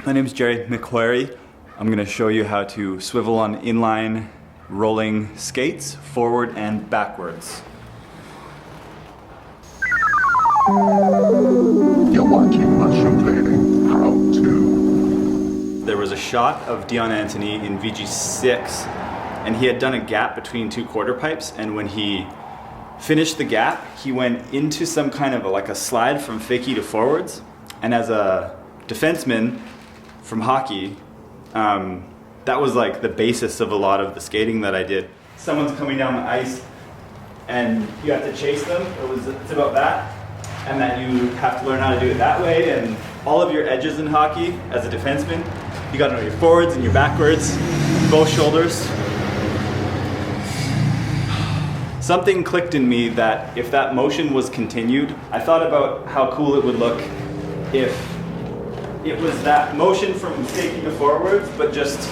My name is Jerry McQuarrie. I'm going to show you how to swivel on inline rolling skates, forward and backwards. You're watching Mushroom Blading How To. There was a shot of Dion Anthony in VG6, and he had done a gap between two quarter pipes, and when he finished the gap, he went into some kind of like a slide from fakie to forwards, and as a defenseman from hockey, that was like the basis of a lot of the skating that I did. Someone's coming down the ice and you have to chase them. It's about that, and that you have to learn how to do it that way, and all of your edges in hockey as a defenseman, you gotta know your forwards and your backwards, both shoulders. Something clicked in me that if that motion was continued, I thought about how cool it would look if it was that motion from faking to forwards, but just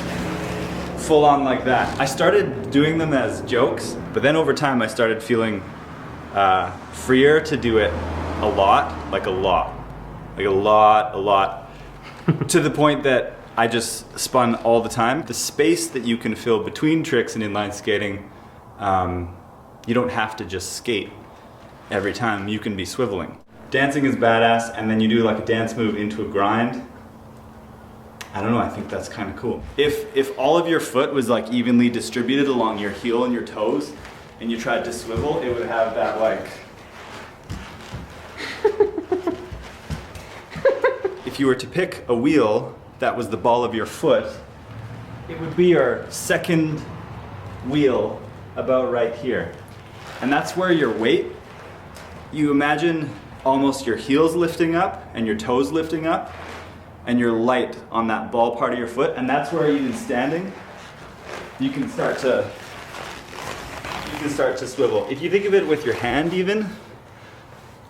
full on like that. I started doing them as jokes, but then over time I started feeling freer to do it a lot, to the point that I just spun all the time. The space that you can fill between tricks in inline skating, you don't have to just skate every time, you can be swiveling. Dancing is badass, and then you do like a dance move into a grind. I don't know, I think that's kind of cool. If all of your foot was like evenly distributed along your heel and your toes, and you tried to swivel, it would have that like... If you were to pick a wheel that was the ball of your foot, it would be your second wheel about right here. And that's where your weight, you imagine almost your heels lifting up and your toes lifting up and you're light on that ball part of your foot, and that's where even standing, you can start to swivel. If you think of it with your hand even,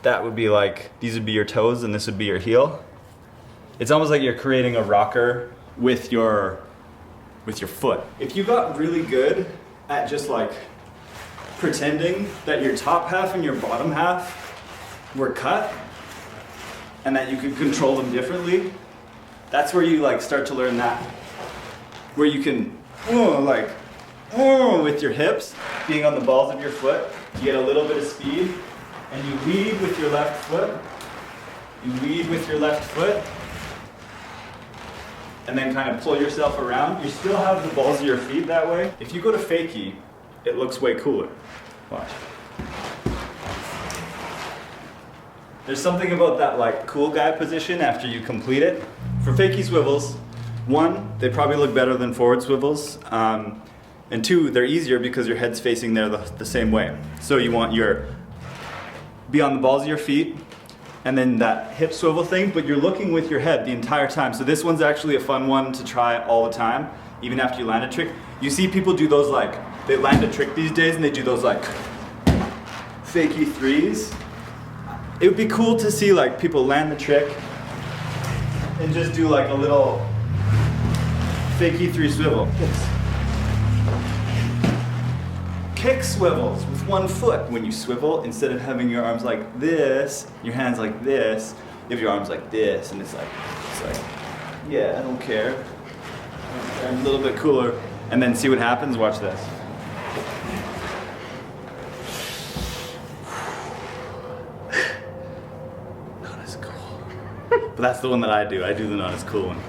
that would be like, these would be your toes and this would be your heel. It's almost like you're creating a rocker with your foot. If you got really good at just like pretending that your top half and your bottom half were cut and that you could control them differently, that's where you like start to learn that. Where you can with your hips, being on the balls of your foot, you get a little bit of speed, and you lead with your left foot. You lead with your left foot, and then kind of pull yourself around. You still have the balls of your feet that way. If you go to fakie, it looks way cooler. Watch. There's something about that like cool guy position after you complete it. For fakie swivels, one, they probably look better than forward swivels, and two, they're easier because your head's facing there the same way. So you want be on the balls of your feet, and then that hip swivel thing, but you're looking with your head the entire time. So this one's actually a fun one to try all the time, even after you land a trick. You see people do those like, they land a trick these days and they do those like fakie threes. It would be cool to see like people land the trick and just do like a little fakie three swivel. Kick swivels with one foot. When you swivel, instead of having your arms like this, your hands like this, you have your arms like this, and it's like, yeah, I don't care. I'm a little bit cooler. And then see what happens, watch this. Not as cool. But that's the one that I do. I do the not as cool one.